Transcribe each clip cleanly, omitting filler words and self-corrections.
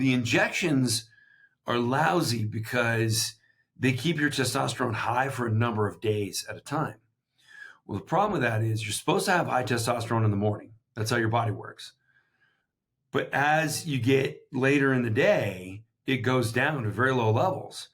the injections are lousy because they keep your testosterone high for a number of days at a time. Well, the problem with that is you're supposed to have high testosterone in the morning. That's how your body works. But as you get later in the day, it goes down to very low levels.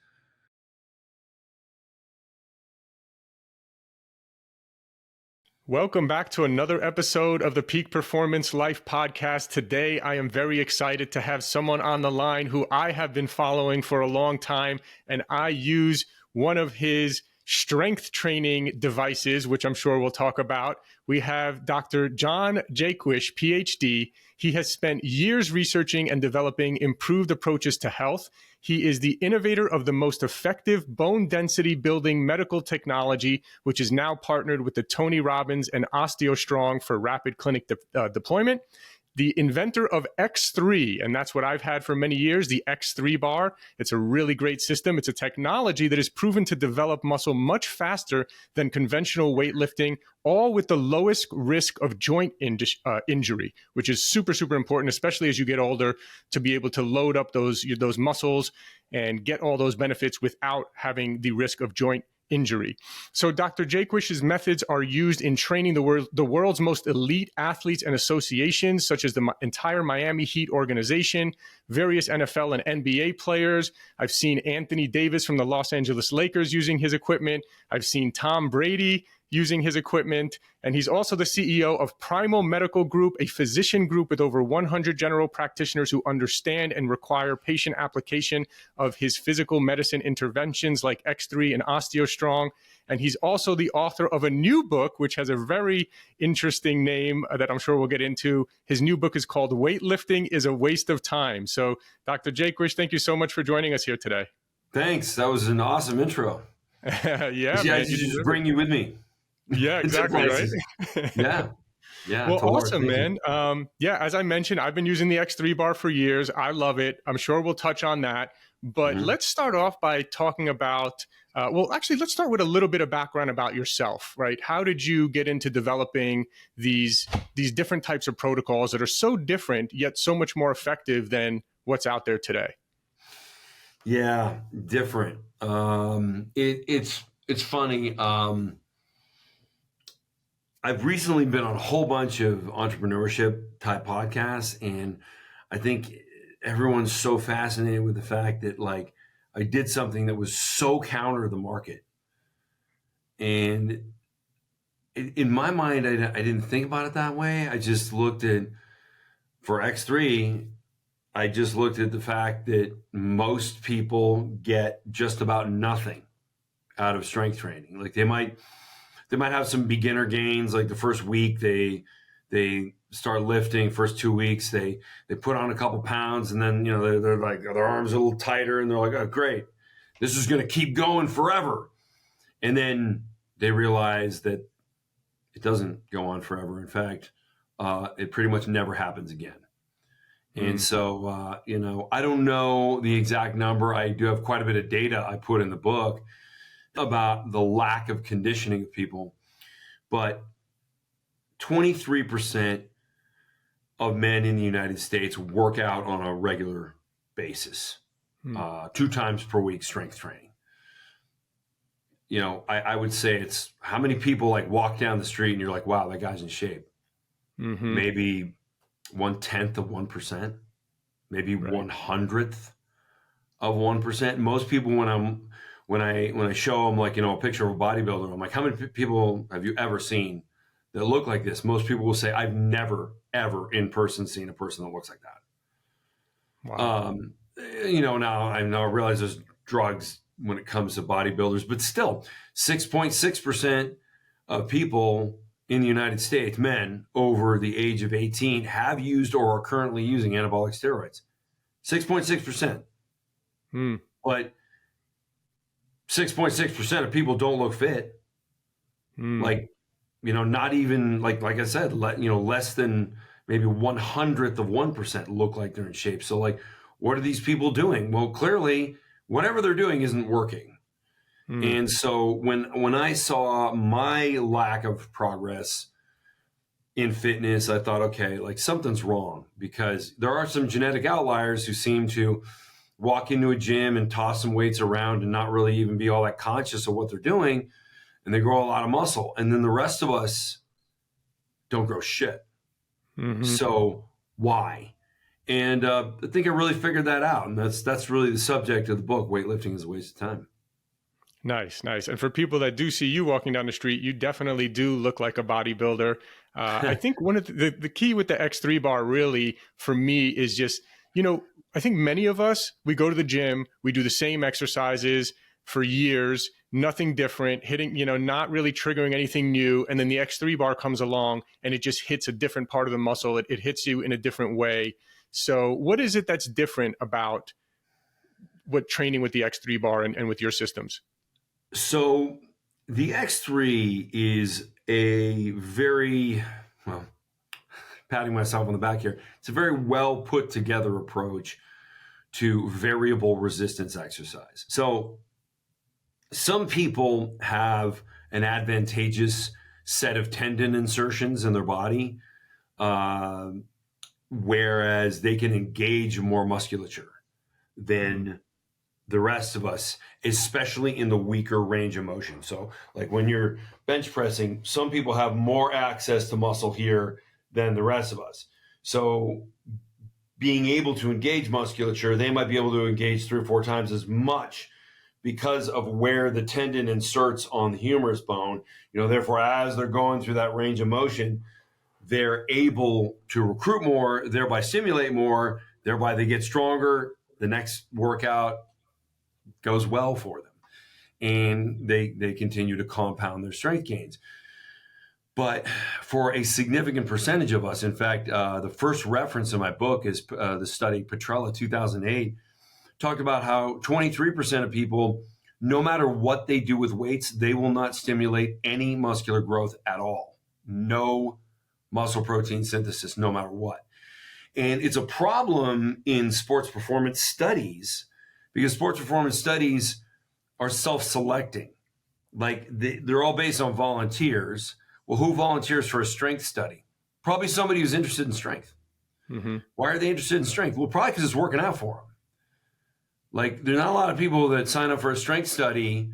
Welcome back to another episode of the Peak Performance Life podcast. Today, I am very excited to have someone on the line who I have been following for a long time, and I use one of his strength training devices, which I'm sure we'll talk about. We have Dr. John Jaquish, PhD. He has spent years researching and developing improved approaches to health. He is the innovator of the most effective bone density building medical technology, which is now partnered with the Tony Robbins and OsteoStrong for rapid clinic deployment. The inventor of X3, and that's what I've had for many years, the X3 bar. It's a really great system. It's a technology that is proven to develop muscle much faster than conventional weightlifting, all with the lowest risk of joint injury, which is super, super important, especially as you get older, to be able to load up those muscles and get all those benefits without having the risk of joint injury. So Dr. Jaquish's methods are used in training the world's most elite athletes and associations, such as the entire Miami Heat organization, various NFL and NBA players. I've seen Anthony Davis from the Los Angeles Lakers using his equipment. I've seen Tom Brady using his equipment. And he's also the CEO of Primal Medical Group, a physician group with over 100 general practitioners who understand and require patient application of his physical medicine interventions like X3 and OsteoStrong. And he's also the author of a new book, which has a very interesting name that I'm sure we'll get into. His new book is called Weightlifting is a Waste of Time. So Dr. Jaquish, thank you so much for joining us here today. Thanks. That was an awesome intro. Yeah, man, I just bring you with me. Yeah, exactly, right? Yeah. Well, awesome, man. As I mentioned, I've been using the X3 bar for years. I love it. I'm sure we'll touch on that. But let's start off by talking about, let's start with a little bit of background about yourself, right? How did you get into developing these different types of protocols that are so different, yet so much more effective than what's out there today? Yeah, different. It's funny. I've recently been on a whole bunch of entrepreneurship type podcasts, and I think everyone's so fascinated with the fact that like I did something that was so counter to the market. And in my mind, I didn't think about it that way. I just looked at, for X3, I just looked at the fact that most people get just about nothing out of strength training. Like they might have some beginner gains. Like the first week they start lifting, first 2 weeks, they put on a couple pounds, and then, they're like, their arms are a little tighter, and they're like, oh, great, this is going to keep going forever. And then they realize that it doesn't go on forever. In fact, it pretty much never happens again. And so, I don't know the exact number. I do have quite a bit of data I put in the book about the lack of conditioning of people, but 23% of men in the United States work out on a regular basis, 2 times per week strength training. I would say it's how many people like walk down the street and you're like, wow, that guy's in shape. Maybe 1/10 of 1%, maybe right. 1/100th of 1%. Most people, when I show them, like, a picture of a bodybuilder, I'm like, how many people have you ever seen that look like this? Most people will say, I've never, ever in person seen a person that looks like that. Wow. Now I realize there's drugs when it comes to bodybuilders, but still 6.6% of people in the United States, men over the age of 18, have used or are currently using anabolic steroids. 6.6%. But 6.6% of people don't look fit. Like, not even like I said, less than maybe 1/100th of 1% look like they're in shape. So like, what are these people doing? Well, clearly whatever they're doing isn't working. And so when I saw my lack of progress in fitness, I thought, okay, like something's wrong, because there are some genetic outliers who seem to walk into a gym and toss some weights around and not really even be all that conscious of what they're doing. And they grow a lot of muscle. And then the rest of us don't grow shit. Mm-hmm. So why? And I think I really figured that out. And that's really the subject of the book, Weightlifting is a Waste of Time. Nice, nice. And for people that do see you walking down the street, you definitely do look like a bodybuilder. I think one of the key with the X3 bar really for me is just, I think many of us, we go to the gym, we do the same exercises for years, nothing different, hitting, not really triggering anything new. And then the X3 bar comes along and it just hits a different part of the muscle. It hits you in a different way. So what is it that's different about what training with the X3 bar and with your systems? So the X3 is a very, well, patting myself on the back here, it's a very well put together approach to variable resistance exercise. So some people have an advantageous set of tendon insertions in their body, whereas they can engage more musculature than the rest of us, especially in the weaker range of motion. So like when you're bench pressing, some people have more access to muscle here than the rest of us. So being able to engage musculature, they might be able to engage 3 or 4 times as much because of where the tendon inserts on the humerus bone. Therefore, as they're going through that range of motion, they're able to recruit more, thereby stimulate more, thereby they get stronger. The next workout goes well for them, and they continue to compound their strength gains. But for a significant percentage of us, in fact, the first reference in my book is the study Petrella 2008, talked about how 23% of people, no matter what they do with weights, they will not stimulate any muscular growth at all. No muscle protein synthesis, no matter what. And it's a problem in sports performance studies, because sports performance studies are self-selecting. Like they're all based on volunteers. Well, who volunteers for a strength study? Probably somebody who's interested in strength. Mm-hmm. Why are they interested in strength? Well, probably because it's working out for them. Like there's not a lot of people that sign up for a strength study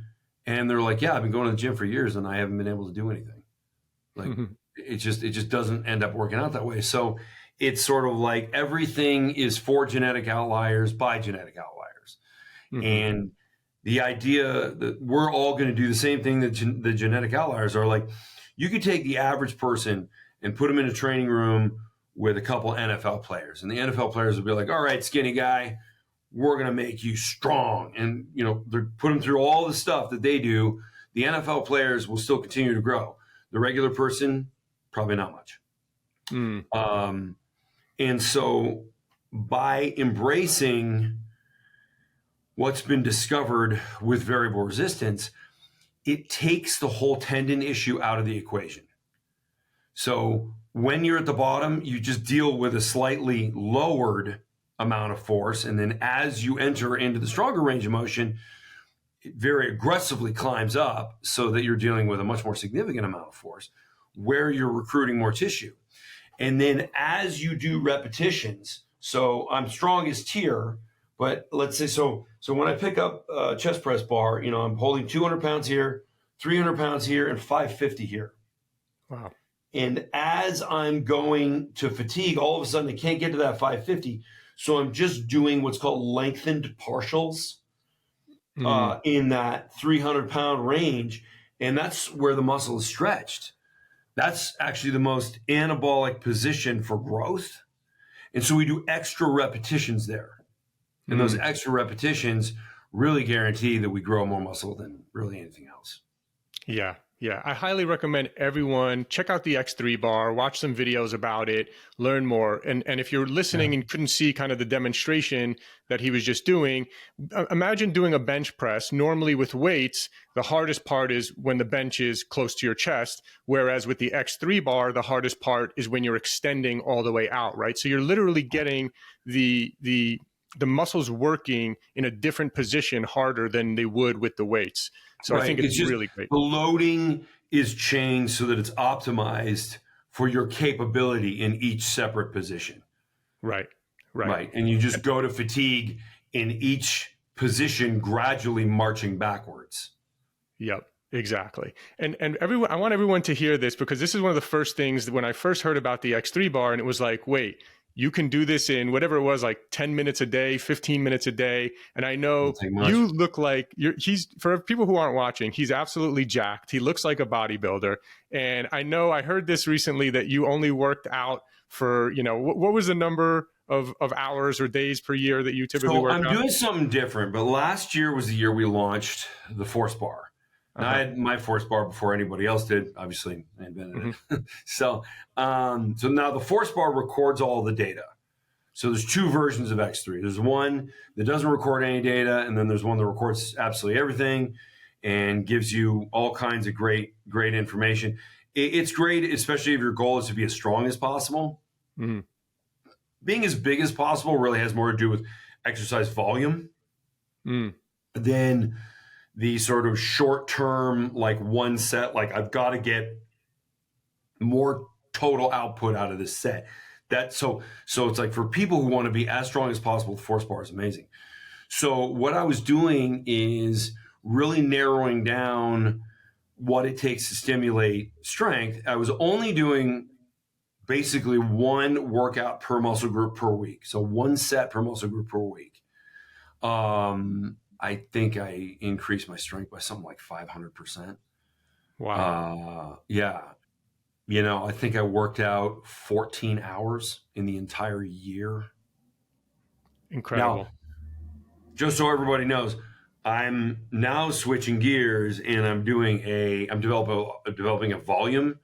and they're like, yeah, I've been going to the gym for years and I haven't been able to do anything. Like it just doesn't end up working out that way. So it's sort of like everything is for genetic outliers by genetic outliers. Mm-hmm. And the idea that we're all going to do the same thing that the genetic outliers are, like, you could take the average person and put them in a training room with a couple NFL players, and the NFL players would be like, all right, skinny guy, we're going to make you strong. And, they put them through all the stuff that they do. The NFL players will still continue to grow. The regular person, probably not much. And so by embracing what's been discovered with variable resistance, it takes the whole tendon issue out of the equation. So when you're at the bottom, you just deal with a slightly lowered amount of force. And then as you enter into the stronger range of motion, it very aggressively climbs up so that you're dealing with a much more significant amount of force where you're recruiting more tissue. And then as you do repetitions, so I'm strongest here, but let's say, so when I pick up a chest press bar, I'm holding 200 pounds here, 300 pounds here, and 550 here. Wow. And as I'm going to fatigue, all of a sudden I can't get to that 550. So I'm just doing what's called lengthened partials in that 300 pound range. And that's where the muscle is stretched. That's actually the most anabolic position for growth. And so we do extra repetitions there. And those extra repetitions really guarantee that we grow more muscle than really anything else. Yeah. Yeah. I highly recommend everyone check out the X3 bar, watch some videos about it, learn more. And if you're listening and couldn't see kind of the demonstration that he was just doing, imagine doing a bench press. Normally with weights, the hardest part is when the bench is close to your chest, whereas with the X3 bar, the hardest part is when you're extending all the way out, right? So you're literally getting the muscles working in a different position harder than they would with the weights. So right. I think it's really great. The loading is changed so that it's optimized for your capability in each separate position. Right. And you just go to fatigue in each position, gradually marching backwards. Yep, exactly. And everyone, I want everyone to hear this, because this is one of the first things that when I first heard about the X3 bar, and it was like, wait, you can do this in whatever it was, like 10 minutes a day, 15 minutes a day. And I know you look like he's, for people who aren't watching, he's absolutely jacked. He looks like a bodybuilder. And I know I heard this recently that you only worked out for, what was the number of hours or days per year that you typically work out? I'm doing something different, but last year was the year we launched the Force Bar. Now, I had my Force Bar before anybody else did. Obviously, I invented it. So now the Force Bar records all the data. So there's two versions of X3. There's one that doesn't record any data, and then there's one that records absolutely everything and gives you all kinds of great information. It's great, especially if your goal is to be as strong as possible. Mm-hmm. Being as big as possible really has more to do with exercise volume than the sort of short-term, like one set, like I've got to get more total output out of this set. So it's like for people who want to be as strong as possible, the Force Bar is amazing. So what I was doing is really narrowing down what it takes to stimulate strength. I was only doing basically one workout per muscle group per week. So one set per muscle group per week. I think I increased my strength by something like 500%. Wow. Yeah. I think I worked out 14 hours in the entire year. Incredible. Now, just so everybody knows, I'm now switching gears and I'm developing a volume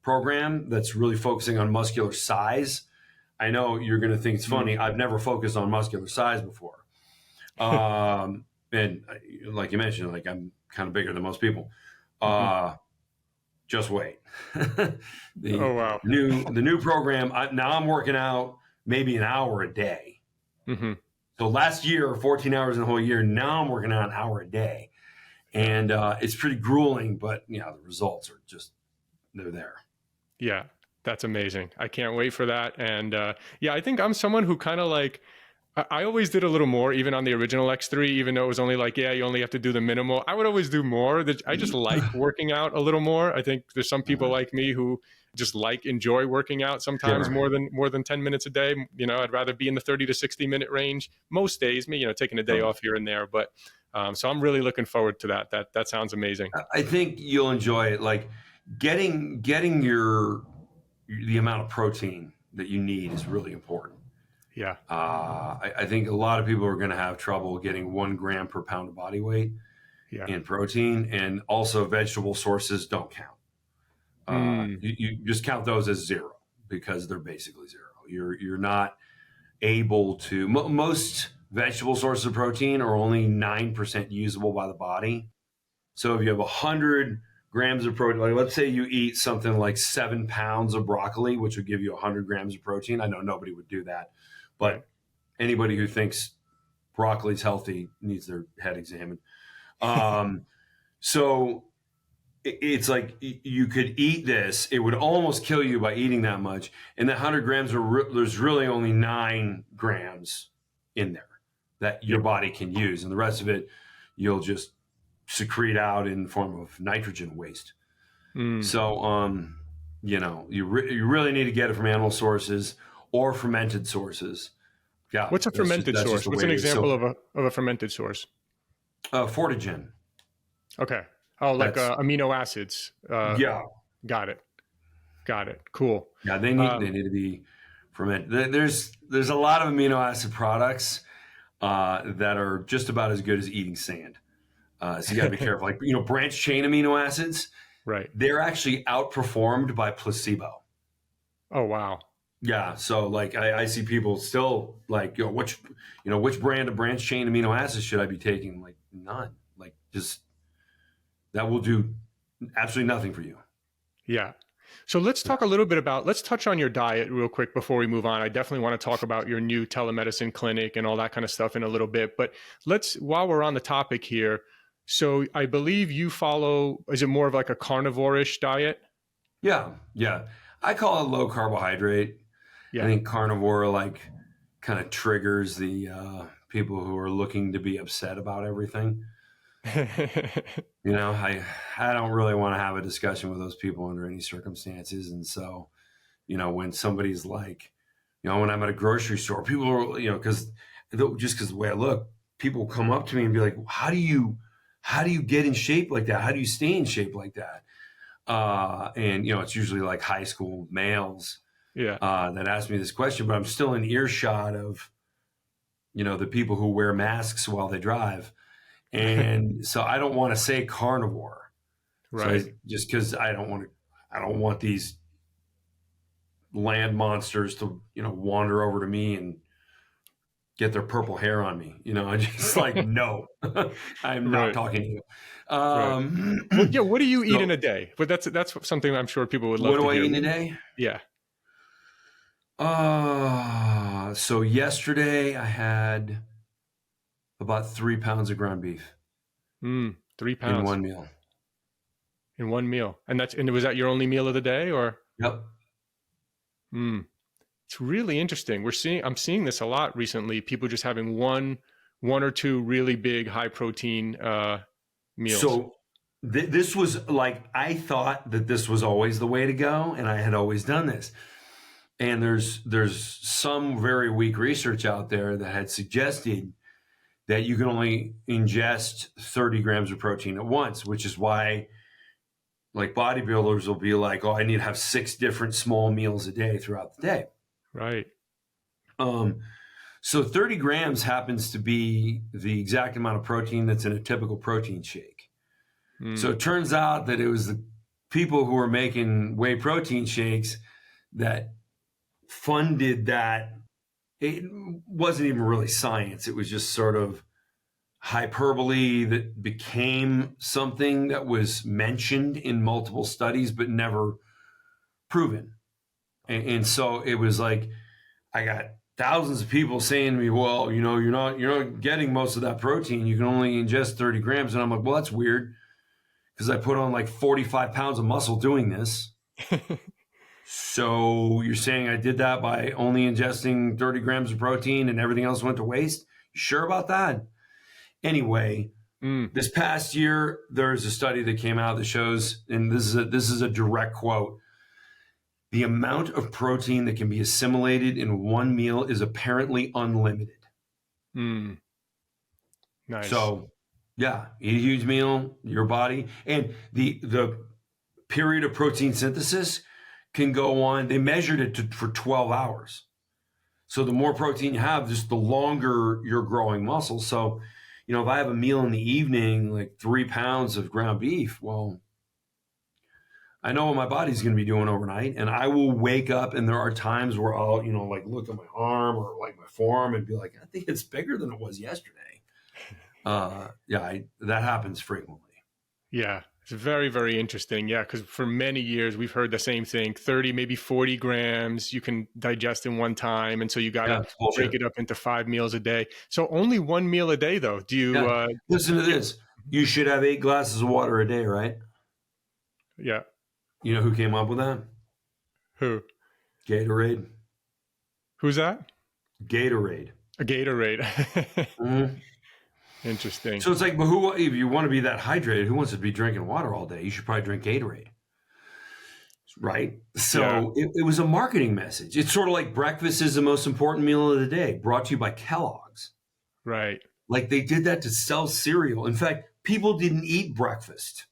program that's really focusing on muscular size. I know you're going to think it's funny. I've never focused on muscular size before. And like you mentioned, like I'm kind of bigger than most people. Just wait. The new program. Now I'm working out maybe an hour a day. So last year, 14 hours in the whole year. Now I'm working out an hour a day, and it's pretty grueling. But the results are they're there. Yeah, that's amazing. I can't wait for that. And I think I'm someone who kind of like. I always did a little more, even on the original X3, even though it was only like, you only have to do the minimal. I would always do more. I just like working out a little more. I think there's some people like me who just enjoy working out sometimes more than 10 minutes a day. I'd rather be in the 30 to 60 minute range most days, taking a day off here and there. But so I'm really looking forward to that. That sounds amazing. I think you'll enjoy it. Like getting the amount of protein that you need is really important. Yeah. I think a lot of people are going to have trouble getting 1 gram per pound of body weight in protein, and also vegetable sources don't count. You just count those as zero because they're basically zero. You're not able to. Most vegetable sources of protein are only 9% usable by the body. So if you have 100 grams of protein, like let's say you eat something like 7 pounds of broccoli, which would give you 100 grams of protein. I know nobody would do that. But anybody who thinks broccoli's healthy needs their head examined. So it's like you could eat this. It would almost kill you by eating that much. And that 100 grams, there's really only 9 grams in there that your body can use. And the rest of it, you'll just secrete out in the form of nitrogen waste. So, you really need to get it from animal sources or fermented sources. Yeah. What's a fermented source? What's an example of a fermented source? Fortigen. Okay. Oh, like amino acids. Got it. Cool. Yeah, they need to be fermented. There's a lot of amino acid products that are just about as good as eating sand. So you got to be careful. Like branched chain amino acids. Right. They're actually outperformed by placebo. Oh wow. Yeah, so like I see people still like, which brand of branched chain amino acids should I be taking? Like none. Like just that will do absolutely nothing for you. Yeah. So let's talk a little bit let's touch on your diet real quick before we move on. I definitely want to talk about your new telemedicine clinic and all that kind of stuff in a little bit. But while we're on the topic here, so I believe you follow, is it more of like a carnivore-ish diet? Yeah. I call it low carbohydrate. I Yeah. think carnivore like kind of triggers the people who are looking to be upset about everything. You know, I don't really want to have a discussion with those people under any circumstances. And so, you know, when somebody's like, you know, when I'm at a grocery store, people are, you know, because the way I look, people come up to me and be like, how do you get in shape like that? How do you stay in shape like that? And, you know, it's usually like high school males Yeah. that ask me this question, but I'm still in earshot of, you know, the people who wear masks while they drive. And so I don't want to say carnivore. So Right. just because I don't want these land monsters to, you know, wander over to me and get their purple hair on me. You know, I just like, no, I'm not Right. talking to you. Right. Well, yeah. What do you eat in So a day? But that's something I'm sure people would what love to do I hear. eat today? Yeah. So yesterday I had about 3 pounds of ground beef 3 in pounds one meal. in one meal. And was that your only meal of the day or? Yep. Mm. It's really interesting. I'm seeing this a lot recently. People just having one or two really big high protein meals. So this was like, I thought that this was always the way to go, and I had always done this. And there's some very weak research out there that had suggested that you can only ingest 30 grams of protein at once, which is why like bodybuilders will be like, oh, I need to have 6 different small meals a day throughout the day. Right. So 30 grams happens to be the exact amount of protein that's in a typical protein shake. So it turns out that it was the people who were making whey protein shakes that funded that. It wasn't even really science. It was just sort of hyperbole that became something that was mentioned in multiple studies but never proven. And so it was like, I got thousands of people saying to me, well, you know, you're not getting most of that protein. You can only ingest 30 grams. And I'm like, well, that's weird, because I put on like 45 pounds of muscle doing this. So you're saying I did that by only ingesting 30 grams of protein and everything else went to waste? You sure about that? Anyway, this past year, there's a study that came out that shows, and this is a direct quote, the amount of protein that can be assimilated in one meal is apparently unlimited. Nice. So, yeah, eat a huge meal, your body, and the period of protein synthesis can go on. They measured it for 12 hours. So the more protein you have, just the longer you're growing muscle. So, you know, if I have a meal in the evening, like 3 pounds of ground beef, well, I know what my body's going to be doing overnight, and I will wake up, and there are times where I'll, you know, like look at my arm or like my forearm and be like, I think it's bigger than it was yesterday. That happens frequently. Yeah. It's very, very interesting. Yeah. Because for many years, we've heard the same thing, 30, maybe 40 grams you can digest in one time. And so you got to break it up into 5 meals a day. So only one meal a day, though. Do you listen to this? You should have 8 glasses of water a day, right? Yeah. You know who came up with that? Who? Gatorade. Who's that? Gatorade. A Gatorade. Mm-hmm. Interesting. So it's like, but who, if you want to be that hydrated, who wants to be drinking water all day? You should probably drink Gatorade. Right? So it was a marketing message. It's sort of like breakfast is the most important meal of the day, brought to you by Kellogg's. Right. Like they did that to sell cereal. In fact, people didn't eat breakfast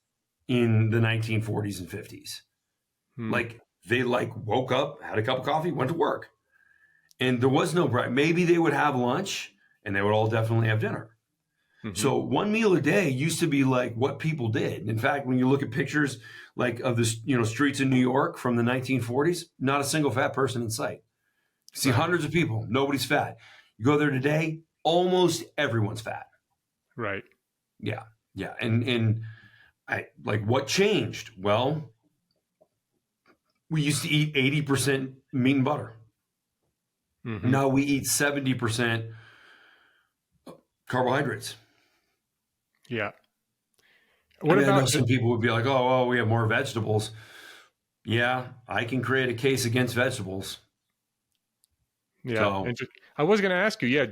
in the 1940s and 50s. Like they woke up, had a cup of coffee, went to work. And there was no breakfast. Maybe they would have lunch, and they would all definitely have dinner. So one meal a day used to be like what people did. In fact, when you look at pictures like of the, you know, streets in New York from the 1940s, not a single fat person in sight. You see hundreds of people, nobody's fat. You go there today, almost everyone's fat. Right. Yeah. Yeah. And I like, what changed? Well, we used to eat 80% meat and butter. Now we eat 70% carbohydrates. Yeah. I know some people would be like, oh, well, we have more vegetables. Yeah, I can create a case against vegetables. Yeah. So, I was going to ask you, yeah,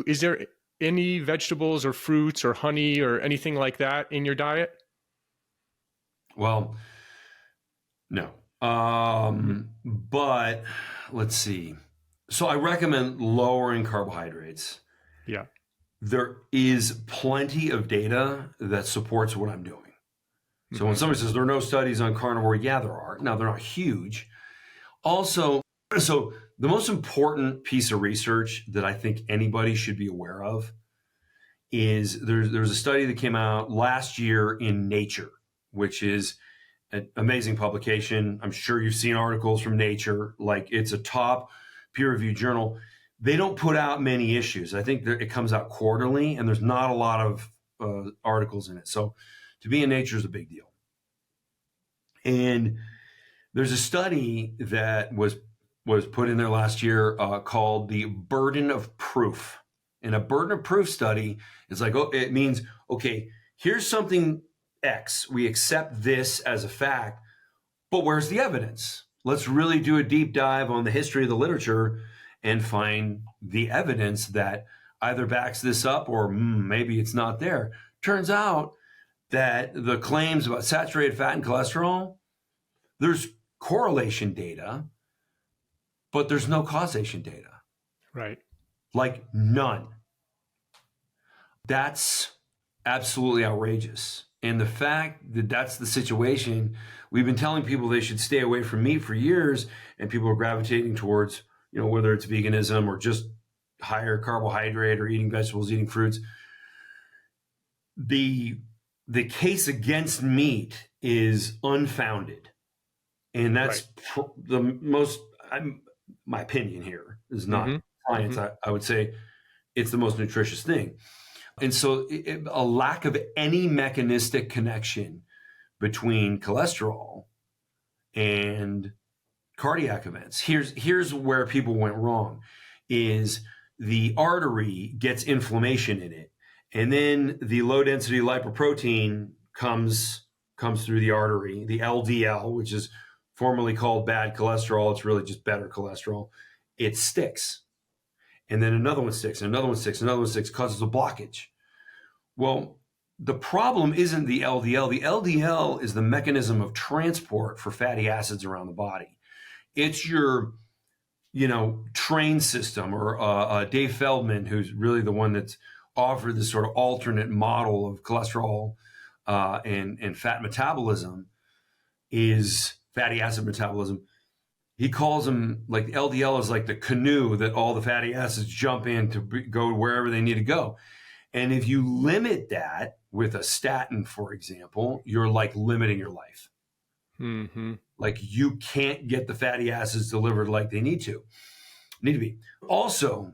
is there any vegetables or fruits or honey or anything like that in your diet? well, no. But let's see. So I recommend lowering carbohydrates. Yeah. There is plenty of data that supports what I'm doing. So when Hmm. somebody says there are no studies on carnivore, yeah, there are. Now, they're not huge. Also, so the most important piece of research that I think anybody should be aware of is there's a study that came out last year in Nature, which is an amazing publication. I'm sure you've seen articles from Nature, like it's a top peer-reviewed journal. They don't put out many issues. I think it comes out quarterly, and there's not a lot of articles in it. So to be in Nature is a big deal. And there's a study that was put in there last year called the burden of proof. And a burden of proof study is like, oh, it means, okay, here's something X. We accept this as a fact, but where's the evidence? Let's really do a deep dive on the history of the literature and find the evidence that either backs this up or maybe it's not there. Turns out that the claims about saturated fat and cholesterol, there's correlation data, but there's no causation data. Right. Like none. That's absolutely outrageous. And the fact that that's the situation, we've been telling people they should stay away from meat for years, and people are gravitating towards, whether it's veganism or just higher carbohydrate or eating vegetables, eating fruits. The case against meat is unfounded. And that's the most, my opinion here is not science. I would say it's the most nutritious thing. And so a lack of any mechanistic connection between cholesterol and cardiac events. Here's where people went wrong is the artery gets inflammation in it. And then the low density lipoprotein comes through the artery, the LDL, which is formerly called bad cholesterol. It's really just better cholesterol. It sticks. And then another one sticks, and another one sticks, another one sticks, causes a blockage. Well, the problem isn't the LDL. The LDL is the mechanism of transport for fatty acids around the body. It's your, train system, or Dave Feldman, who's really the one that's offered this sort of alternate model of cholesterol and fat metabolism, is fatty acid metabolism. He calls them, like, LDL is like the canoe that all the fatty acids jump in to go wherever they need to go. And if you limit that with a statin, for example, you're like limiting your life. Mm-hmm. Like you can't get the fatty acids delivered like they need to be. Also,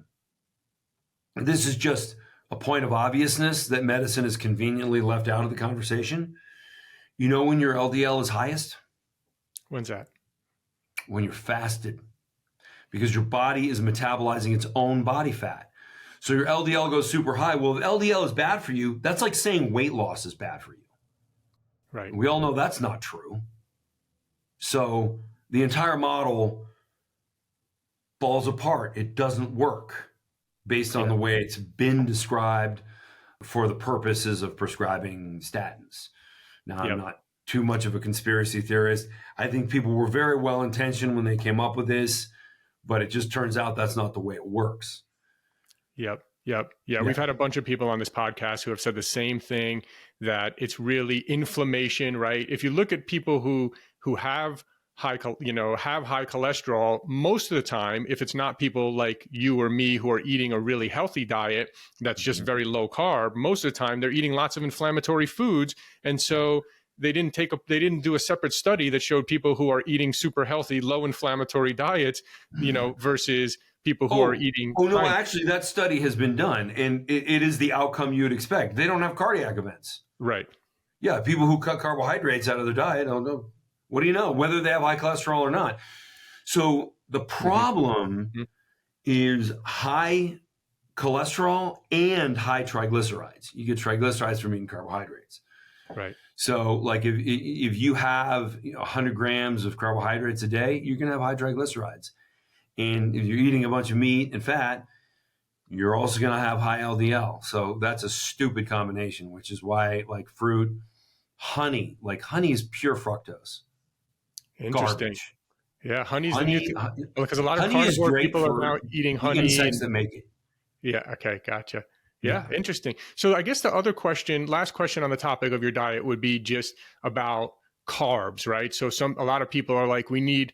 this is just a point of obviousness that medicine is conveniently left out of the conversation. You know when your LDL is highest? When's that? When you're fasted, because your body is metabolizing its own body fat. So your LDL goes super high. Well, if LDL is bad for you, that's like saying weight loss is bad for you. Right. We all know that's not true. So the entire model falls apart. It doesn't work based on the way it's been described for the purposes of prescribing statins. Now, I'm not too much of a conspiracy theorist. I think people were very well intentioned when they came up with this, but it just turns out that's not the way it works. Yep. Yeah, we've had a bunch of people on this podcast who have said the same thing, that it's really inflammation, right? If you look at people who have high cholesterol, most of the time, if it's not people like you or me who are eating a really healthy diet that's just very low carb, most of the time they're eating lots of inflammatory foods. And so they didn't do a separate study that showed people who are eating super healthy, low inflammatory diets, versus people who are eating. Oh, no, actually, that study has been done, and it is the outcome you'd expect. They don't have cardiac events. Right. Yeah, people who cut carbohydrates out of their diet, don't know. What do you know? Whether they have high cholesterol or not. So the problem is high cholesterol and high triglycerides. You get triglycerides from eating carbohydrates. Right. So like if you have 100 grams of carbohydrates a day, you're going to have high triglycerides. And if you're eating a bunch of meat and fat, you're also going to have high LDL. So that's a stupid combination, which is why like fruit, honey, like honey is pure fructose. Interesting. Garbage. Yeah, honey's the new Honey, thing because a lot of honey is carnivore great people are for now eating the honey insects and that make it. yeah, okay, gotcha. Yeah, Yeah. interesting. So I guess the other question, last question on the topic of your diet would be just about carbs, right? So a lot of people are like, you need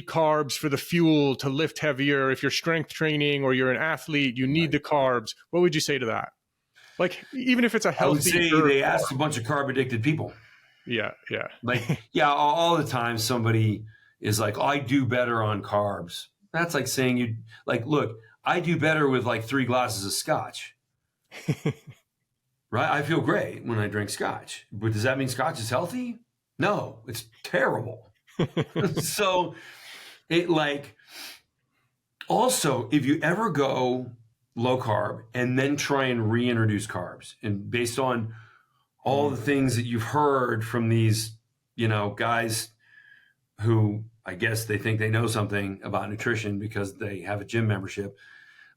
carbs for the fuel to lift heavier. If you're strength training or you're an athlete, you need Right. the carbs. What would you say to that? Like, even if it's a I would say healthier they carb. asked a bunch of carb addicted people. Yeah, yeah. Like, yeah, all the time somebody is like, oh, I do better on carbs. That's like saying you like, look, I do better with like 3 glasses of scotch, right? I feel great when I drink scotch. But does that mean scotch is healthy? No, it's terrible. So it like, also, if you ever go low carb and then try and reintroduce carbs, and based on all the things that you've heard from these, guys who I guess they think they know something about nutrition because they have a gym membership,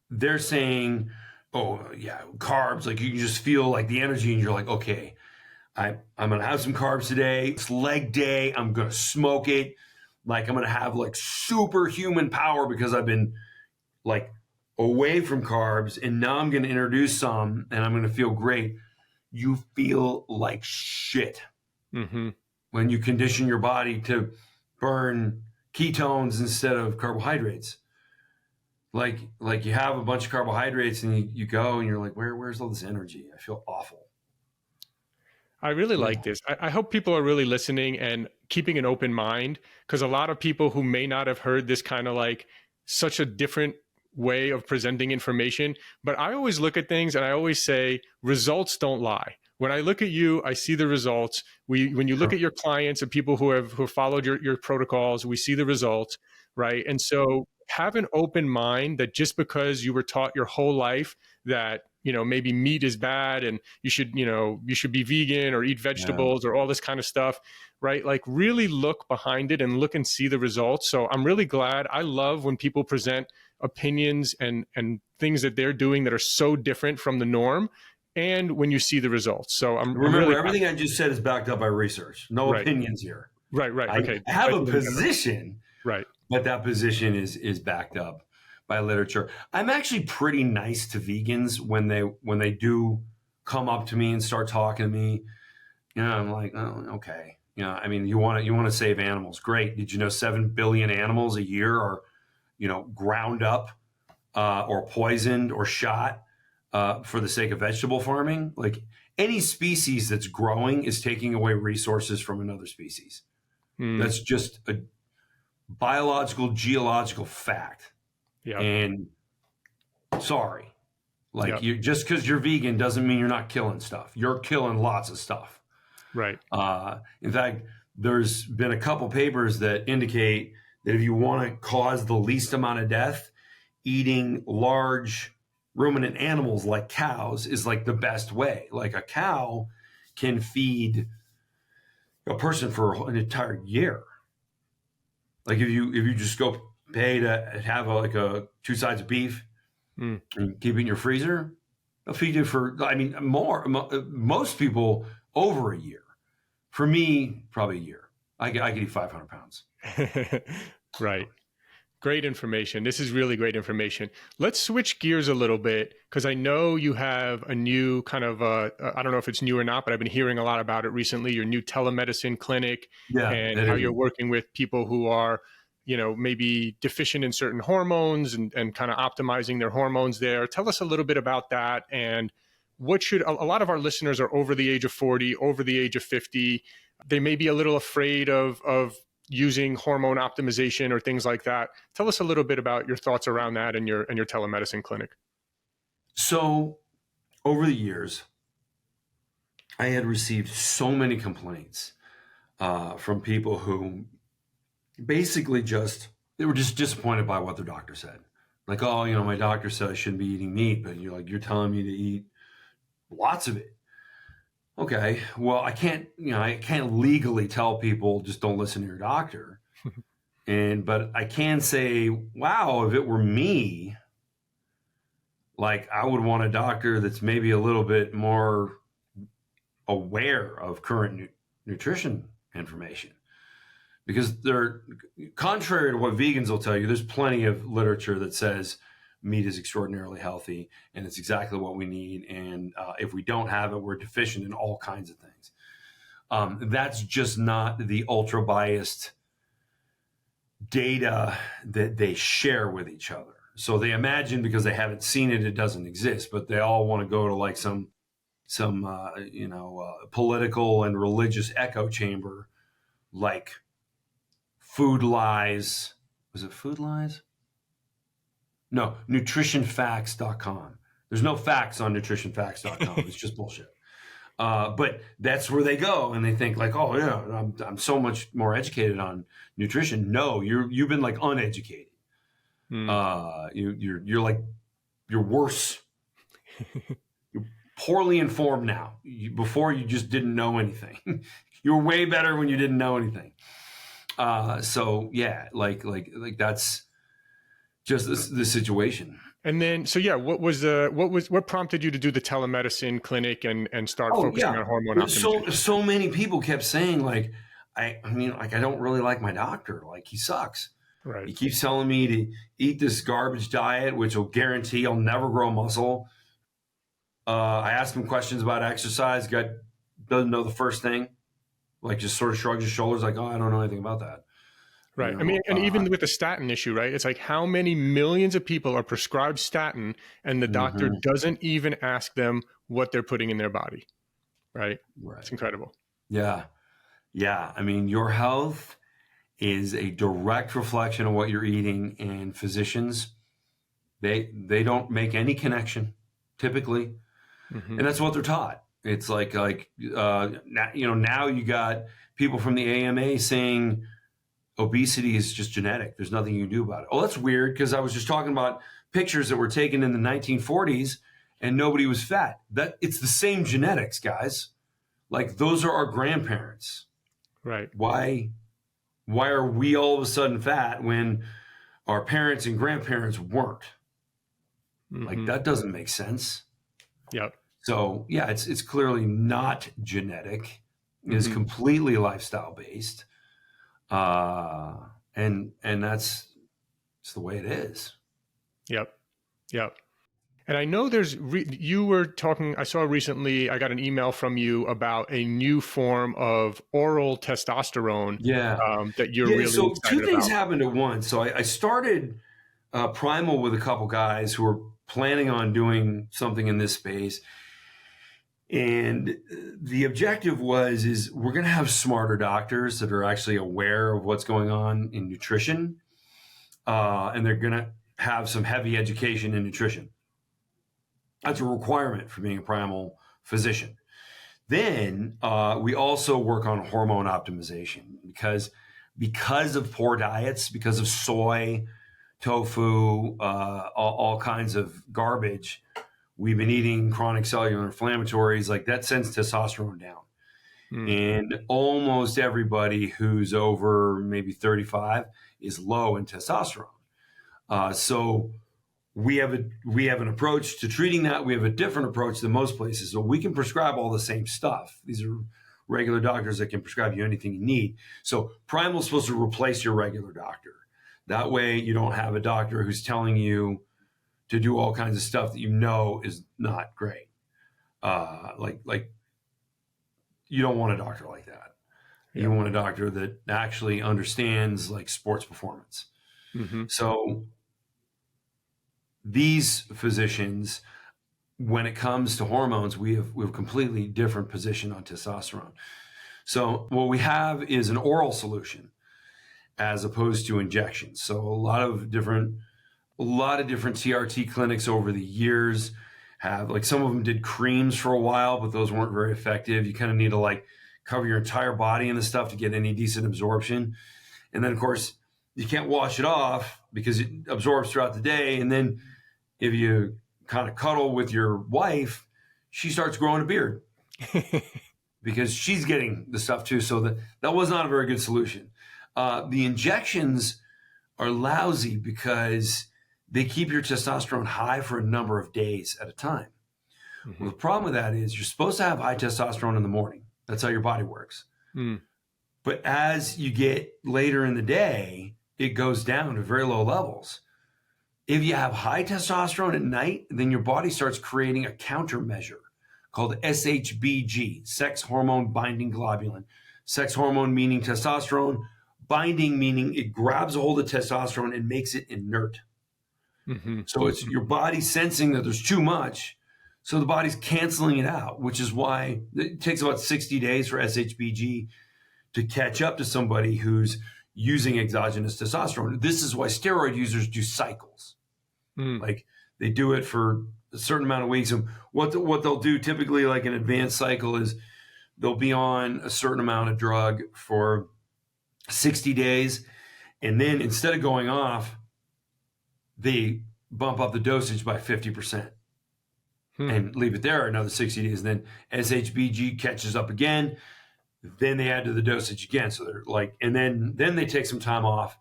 they're saying, oh yeah, carbs, like you can just feel like the energy and you're like, okay, I'm going to have some carbs today. It's leg day. I'm going to smoke it. Like I'm going to have like superhuman power because I've been like away from carbs and now I'm going to introduce some and I'm going to feel great. You feel like shit when you condition your body to burn ketones instead of carbohydrates. Like you have a bunch of carbohydrates and you go and you're like, where's all this energy? I feel awful. I really like this. I hope people are really listening and keeping an open mind because a lot of people who may not have heard this kind of like such a different way of presenting information. But I always look at things and I always say results don't lie. When I look at you, I see the results. When you look at your clients and people who have followed your protocols, we see the results, right? And so have an open mind that just because you were taught your whole life that maybe meat is bad and you should be vegan or eat vegetables or all this kind of stuff, right? Like really look behind it and look and see the results. So I'm really glad. I love when people present opinions and things that they're doing that are so different from the norm and when you see the results. So Remember, really everything I just said is backed up by research. No right. opinions here. Right. Okay. I have a position, right, but that position is backed up by literature. I'm actually pretty nice to vegans when they do come up to me and start talking to me. I'm like, oh, okay. I mean, you want to save animals. Great. Did you know 7 billion animals a year are, ground up or poisoned or shot for the sake of vegetable farming? Like any species that's growing is taking away resources from another species. That's just a biological, geological fact. Yeah. And sorry, like you just because you're vegan doesn't mean you're not killing stuff. You're killing lots of stuff. Right. In fact, there's been a couple papers that indicate that if you want to cause the least amount of death, eating large ruminant animals like cows is like the best way. Like a cow can feed a person for an entire year. Like if you just go pay to have like a 2 sides of beef and keep it in your freezer, they'll feed you for, more. Most people over a year. For me, probably a year. I could eat 500 pounds. Right. Great information. This is really great information. Let's switch gears a little bit because I know you have a new kind of, I don't know if it's new or not, but I've been hearing a lot about it recently, your new telemedicine clinic and how you're working with people who are, maybe deficient in certain hormones and kind of optimizing their hormones there. Tell us a little bit about that and a lot of our listeners are over the age of 40, over the age of 50. They may be a little afraid of using hormone optimization or things like that. Tell us a little bit about your thoughts around that and your telemedicine clinic. So over the years, I had received so many complaints from people who basically they were just disappointed by what their doctor said. Like, oh, my doctor said I shouldn't be eating meat, but you're telling me to eat lots of it. Okay, well, I can't legally tell people just don't listen to your doctor. But I can say, wow, if it were me, like I would want a doctor that's maybe a little bit more aware of current nutrition information, because they're contrary to what vegans will tell you. There's plenty of literature that says meat is extraordinarily healthy and it's exactly what we need. And if we don't have it, we're deficient in all kinds of things. That's just not the ultra biased data that they share with each other. So they imagine because they haven't seen it, it doesn't exist, but they all want to go to like some political and religious echo chamber, like Food Lies. Was it Food Lies? No, nutritionfacts.com. There's no facts on nutritionfacts.com. It's just bullshit. But that's where they go, and they think like, oh yeah, I'm so much more educated on nutrition. No, you've been like uneducated. You're worse. You're poorly informed now. Before you just didn't know anything. You were way better when you didn't know anything. So yeah, like that's just the situation. And then, so yeah, what prompted you to do the telemedicine clinic and start focusing on hormone optimization? So many people kept saying like, I don't really like my doctor. Like he sucks. Right. He keeps telling me to eat this garbage diet, which will guarantee I'll never grow muscle. I asked him questions about exercise. Doesn't know the first thing. Like just sort of shrugs his shoulders like, oh, I don't know anything about that. Right. You know, I mean, and even with the statin issue, right? It's like how many millions of people are prescribed statin and the doctor doesn't even ask them what they're putting in their body. Right. It's incredible. Yeah. Yeah. I mean, your health is a direct reflection of what you're eating, and physicians, they don't make any connection typically. And that's what they're taught. It's like now you got people from the AMA saying obesity is just genetic. There's nothing you can do about it. Oh, that's weird, because I was just talking about pictures that were taken in the 1940s and nobody was fat. That it's the same genetics, guys. Like those are our grandparents. Right. Why are we all of a sudden fat when our parents and grandparents weren't? Like that doesn't make sense. Yep. So yeah, it's clearly not genetic. It's completely lifestyle based. And that's the way it is. Yep. And I know you were talking, I saw recently, I got an email from you about a new form of oral testosterone. That you're really excited about. So two things happened at once. So I started Primal with a couple guys who were planning on doing something in this space. And the objective is we're going to have smarter doctors that are actually aware of what's going on in nutrition. And they're going to have some heavy education in nutrition. That's a requirement for being a primal physician. Then we also work on hormone optimization because of poor diets, because of soy, tofu, all kinds of garbage. We've been eating chronic cellular inflammatories, like that sends testosterone down. And almost everybody who's over maybe 35 is low in testosterone. So we have an approach to treating that. We have a different approach than most places. So we can prescribe all the same stuff. These are regular doctors that can prescribe you anything you need. So Primal is supposed to replace your regular doctor. That way you don't have a doctor who's telling you to do all kinds of stuff that you know is not great. Like you don't want a doctor like that. You want a doctor that actually understands like sports performance. So these physicians, when it comes to hormones, we have a completely different position on testosterone. So what we have is an oral solution as opposed to injections. So a lot of different TRT clinics over the years have, like, some of them did creams for a while, but those weren't very effective. You kind of need to like cover your entire body in the stuff to get any decent absorption. And then of course you can't wash it off because it absorbs throughout the day. And then if you kind of cuddle with your wife, she starts growing a beard. because she's getting the stuff too. So that was not a very good solution. The injections are lousy because they keep your testosterone high for a number of days at a time. Well, the problem with that is you're supposed to have high testosterone in the morning. That's how your body works. But as you get later in the day, it goes down to very low levels. If you have high testosterone at night, then your body starts creating a countermeasure called SHBG, sex hormone binding globulin. Sex hormone meaning testosterone, binding meaning it grabs a hold of testosterone and makes it inert. So it's your body sensing that there's too much. So the body's canceling it out, which is why it takes about 60 days for SHBG to catch up to somebody who's using exogenous testosterone. This is why steroid users do cycles. Like they do it for a certain amount of weeks. And what they'll do typically, like an advanced cycle, is they'll be on a certain amount of drug for 60 days. And then instead of going off, they bump up the dosage by 50%. And leave it there another 60 days. And then SHBG catches up again. Then they add to the dosage again. So they're like, and then they take some time off,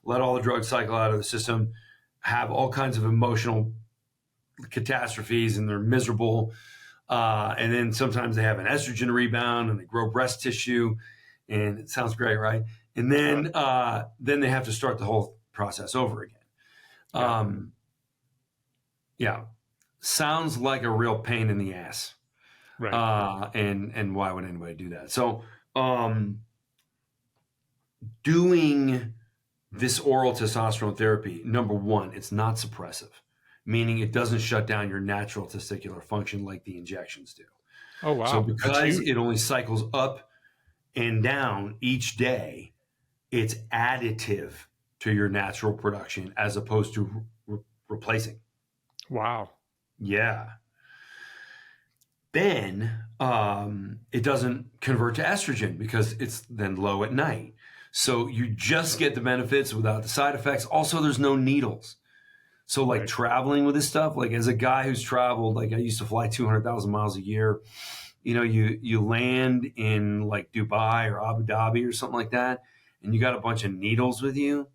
let all the drugs cycle out of the system, have all kinds of emotional catastrophes, and they're miserable. And then sometimes they have an estrogen rebound and they grow breast tissue, and it sounds great, right? And then they have to start the whole process over again. Yeah. Sounds like a real pain in the ass. Right. And why would anybody do that? So doing this oral testosterone therapy, number one, it's not suppressive, meaning it doesn't shut down your natural testicular function like the injections do. Oh, wow. So because it only cycles up and down each day, it's additive to your natural production as opposed to replacing. Wow. Yeah. Then it doesn't convert to estrogen because it's then low at night. So you just get the benefits without the side effects. Also, there's no needles. So like traveling with this stuff, like as a guy who's traveled, like I used to fly 200,000 miles a year, you know, you land in like Dubai or Abu Dhabi or something like that, and you got a bunch of needles with you.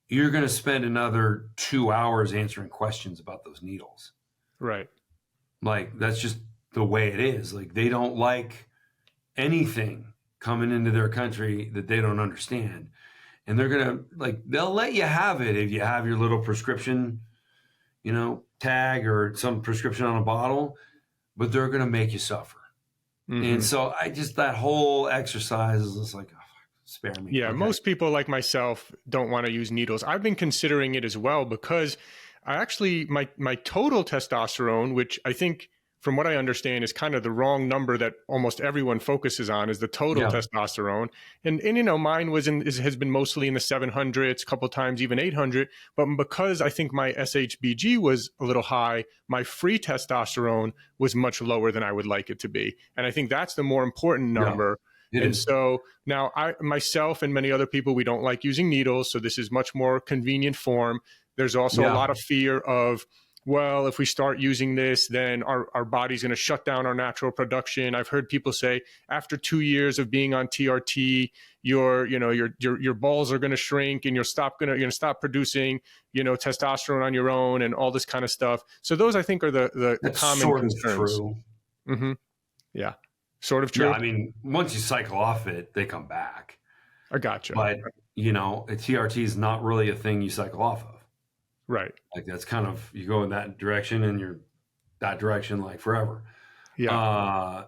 You're going to spend another 2 hours answering questions about those needles. Right. Like, that's just the way it is. Like, they don't like anything coming into their country that they don't understand. And they're going to, like, they'll let you have it if you have your little prescription, you know, tag or some prescription on a bottle, but they're going to make you suffer. And so that whole exercise is just like, oh, spare me. Yeah, most people like myself don't want to use needles. I've been considering it as well because I actually, my total testosterone, which I think from what I understand is kind of the wrong number that almost everyone focuses on, is the total testosterone. And you know, mine has been mostly in the 700s, a couple times even 800. But because I think my SHBG was a little high, my free testosterone was much lower than I would like it to be. And I think that's the more important number. And so now myself and many other people, we don't like using needles. So this is much more convenient form. There's also a lot of fear of, well, if we start using this, then our body's going to shut down our natural production. I've heard people say after 2 years of being on TRT, your balls are going to shrink and you're going to stop producing, testosterone on your own and all this kind of stuff. So those I think are the common sort concerns. Of true. Yeah. Sort of true. Yeah, I mean, once you cycle off it, they come back. I gotcha. But, a TRT is not really a thing you cycle off of. Right. Like that's kind of, you go in that direction and you're that direction like forever. Yeah.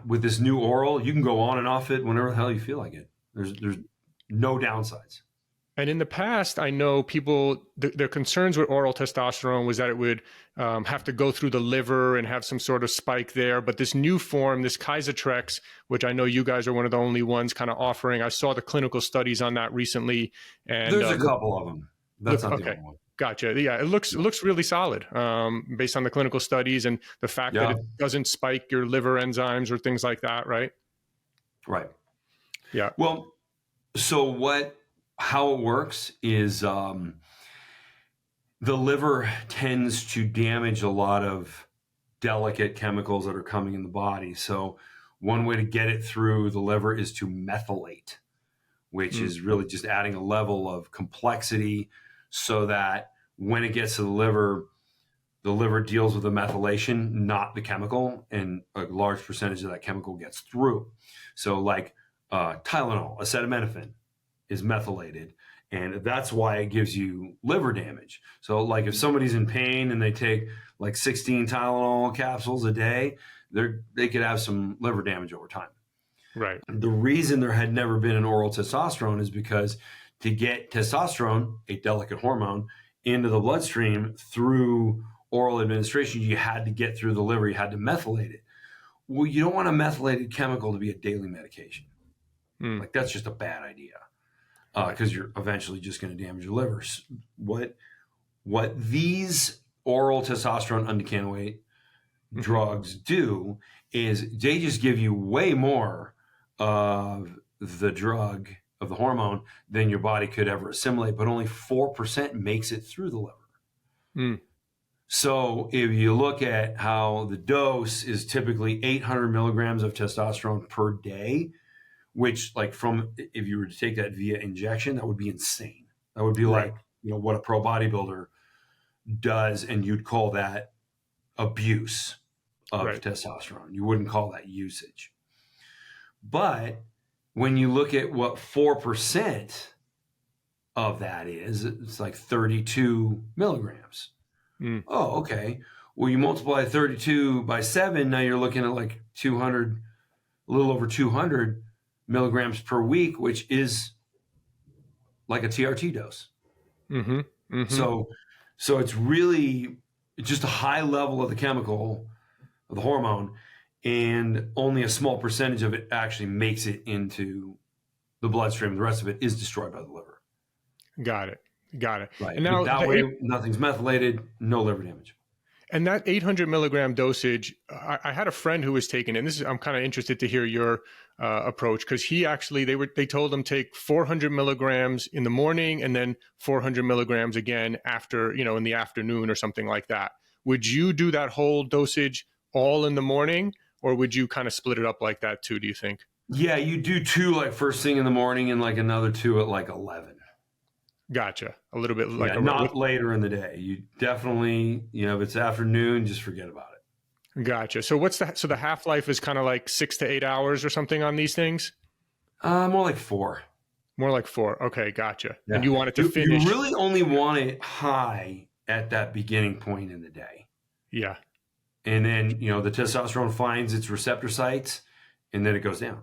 With this new oral, you can go on and off it whenever the hell you feel like it. There's no downsides. And in the past, I know people, their concerns with oral testosterone was that it would have to go through the liver and have some sort of spike there. But this new form, this Kysotrex, which I know you guys are one of the only ones kind of offering. I saw the clinical studies on that recently. And there's a couple of them. That's not the only one. Gotcha. Yeah, it looks really solid based on the clinical studies and the fact that it doesn't spike your liver enzymes or things like that, right? Right. Yeah. Well, so how it works is the liver tends to damage a lot of delicate chemicals that are coming in the body. So one way to get it through the liver is to methylate, which is really just adding a level of complexity so that when it gets to the liver deals with the methylation, not the chemical, and a large percentage of that chemical gets through. So like Tylenol, acetaminophen is methylated, and that's why it gives you liver damage. So like if somebody's in pain and they take like 16 Tylenol capsules a day, they could have some liver damage over time. Right. The reason there had never been an oral testosterone is because to get testosterone, a delicate hormone, into the bloodstream through oral administration, you had to get through the liver, you had to methylate it. Well, you don't want a methylated chemical to be a daily medication. Like that's just a bad idea because you're eventually just going to damage your liver. What these oral testosterone undecanoate drugs do is they just give you way more of the drug, of the hormone, than your body could ever assimilate, but only 4% makes it through the liver. So if you look at how the dose is typically 800 milligrams of testosterone per day, which like if you were to take that via injection, that would be insane. That would be like, what a pro bodybuilder does, and you'd call that abuse of testosterone. You wouldn't call that usage. But when you look at what 4% of that is, it's like 32 milligrams. Oh, okay. Well, you multiply 32 by 7, now you're looking at like 200, a little over 200 milligrams per week, which is like a TRT dose. So it's really just a high level of the chemical, of the hormone, and only a small percentage of it actually makes it into the bloodstream. The rest of it is destroyed by the liver. Got it. Right. And now that way, nothing's methylated, no liver damage. And that 800 milligram dosage, I had a friend who was taking it, and I'm kind of interested to hear your approach, because he actually, they told him take 400 milligrams in the morning and then 400 milligrams again after, in the afternoon or something like that. Would you do that whole dosage all in the morning, or would you kind of split it up like that too, do you think? Yeah, you do 2 like first thing in the morning and like another 2 at like 11. Gotcha. A little bit like not later in the day. You definitely, if it's afternoon, just forget about it. Gotcha. So the half-life is kind of like 6 to 8 hours or something on these things? More like 4. More like 4. Okay, gotcha. Yeah. And you want it to finish. You really only want it high at that beginning point in the day. Yeah. And then, the testosterone finds its receptor sites and then it goes down.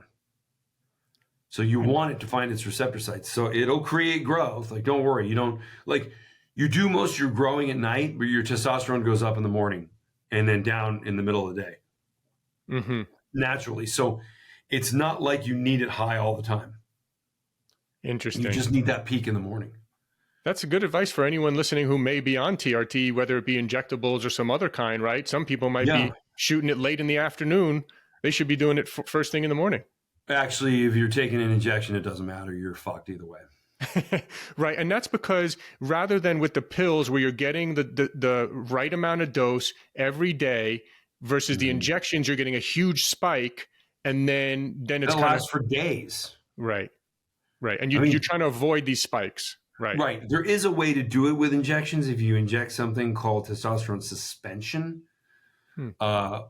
So you want it to find its receptor sites. So it'll create growth. Like, don't worry. You do most of your growing at night, but your testosterone goes up in the morning and then down in the middle of the day. Naturally. So it's not like you need it high all the time. Interesting. You just need that peak in the morning. That's good advice for anyone listening who may be on TRT, whether it be injectables or some other kind, right? Some people might be shooting it late in the afternoon. They should be doing it first thing in the morning. Actually, if you're taking an injection, it doesn't matter. You're fucked either way. Right. And that's because rather than with the pills where you're getting the right amount of dose every day versus the injections, you're getting a huge spike and then it's kind of for days. Right. And you're trying to avoid these spikes. Right. There is a way to do it with injections. If you inject something called testosterone suspension,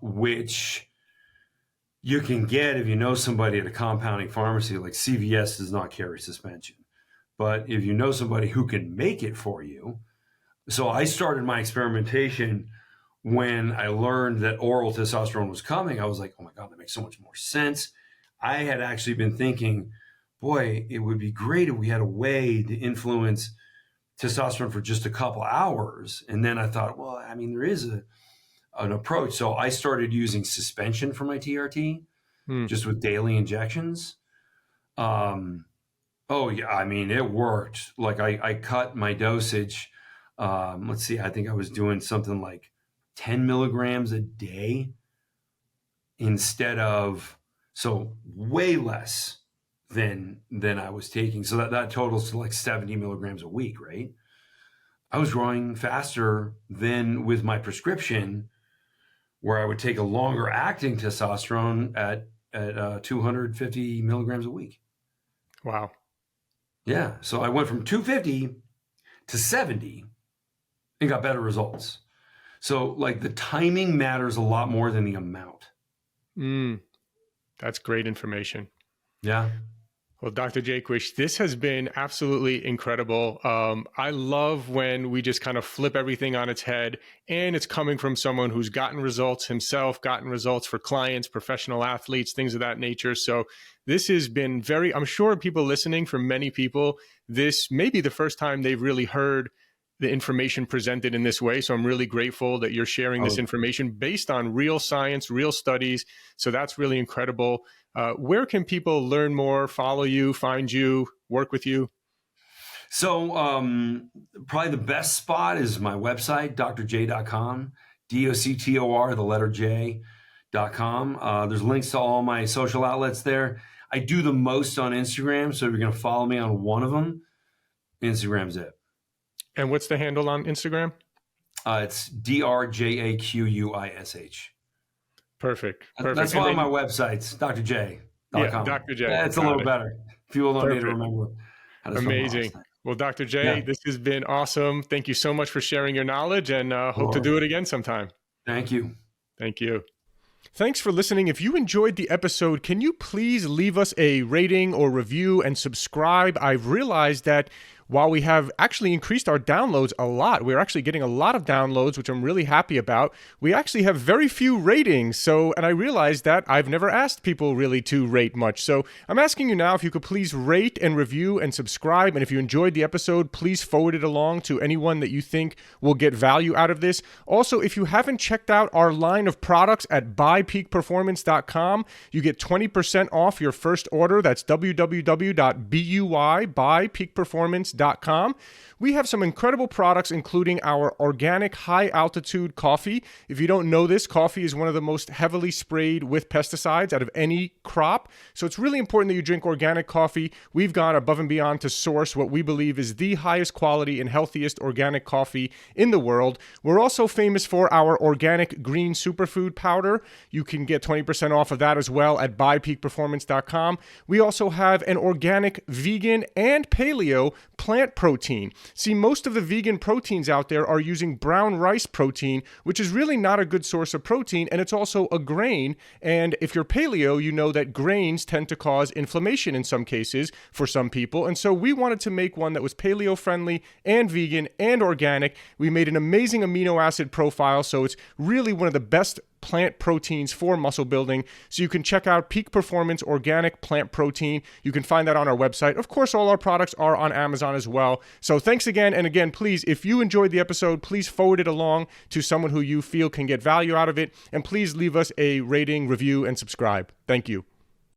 which you can get if you know somebody at a compounding pharmacy. Like CVS does not carry suspension. But if you know somebody who can make it for you. So I started my experimentation when I learned that oral testosterone was coming. I was like, oh my God, that makes so much more sense. I had actually been thinking, boy, it would be great if we had a way to influence testosterone for just a couple hours. And then I thought, well, there is an approach. So I started using suspension for my TRT, just with daily injections. It worked. Like I cut my dosage. Let's see, I think I was doing something like 10 milligrams a day instead of, so way less than I was taking. So that totals to like 70 milligrams a week, right? I was growing faster than with my prescription where I would take a longer acting testosterone at 250 milligrams a week. Wow. Yeah. So I went from 250 to 70 and got better results. So like the timing matters a lot more than the amount. That's great information. Yeah. Well, Dr. Jaquish, this has been absolutely incredible. I love when we just kind of flip everything on its head, and it's coming from someone who's gotten results himself, gotten results for clients, professional athletes, things of that nature. So this has been I'm sure people listening, for many people, this may be the first time they've really heard the information presented in this way. So I'm really grateful that you're sharing this information based on real science, real studies. So that's really incredible. Where can people learn more, follow you, find you, work with you? So probably the best spot is my website, drj.com, DOCTOR, the letter J.com. There's links to all my social outlets there. I do the most on Instagram. So if you're going to follow me on one of them, Instagram's it. And what's the handle on Instagram? It's DRJAQUISH. Perfect. That's why on my website's drj.com. Yeah, Dr. J. It's a little better. People don't need to remember how to spell my last Amazing. name. Well, Dr. J, this has been awesome. Thank you so much for sharing your knowledge, and hope to do it again sometime. Thank you. Thank you. Thanks for listening. If you enjoyed the episode, can you please leave us a rating or review and subscribe? I've realized that while we have actually increased our downloads a lot, we're actually getting a lot of downloads, which I'm really happy about. We actually have very few ratings. And I realized that I've never asked people really to rate much. So I'm asking you now if you could please rate and review and subscribe. And if you enjoyed the episode, please forward it along to anyone that you think will get value out of this. Also, if you haven't checked out our line of products at buypeakperformance.com, you get 20% off your first order. That's www.buypeakperformance.com. We have some incredible products, including our organic high-altitude coffee. If you don't know this, coffee is one of the most heavily sprayed with pesticides out of any crop. So it's really important that you drink organic coffee. We've gone above and beyond to source what we believe is the highest quality and healthiest organic coffee in the world. We're also famous for our organic green superfood powder. You can get 20% off of that as well at buypeakperformance.com. We also have an organic vegan and paleo plant protein. See, most of the vegan proteins out there are using brown rice protein, which is really not a good source of protein, and it's also a grain. And if you're paleo, you know that grains tend to cause inflammation in some cases for some people. And so we wanted to make one that was paleo friendly and vegan and organic. We made an amazing amino acid profile, so it's really one of the best plant proteins for muscle building. So you can check out Peak Performance Organic Plant Protein. You can find that on our website. Of course, all our products are on Amazon as well. So thanks again. And again, please, if you enjoyed the episode, please forward it along to someone who you feel can get value out of it. And please leave us a rating, review, and subscribe. Thank you.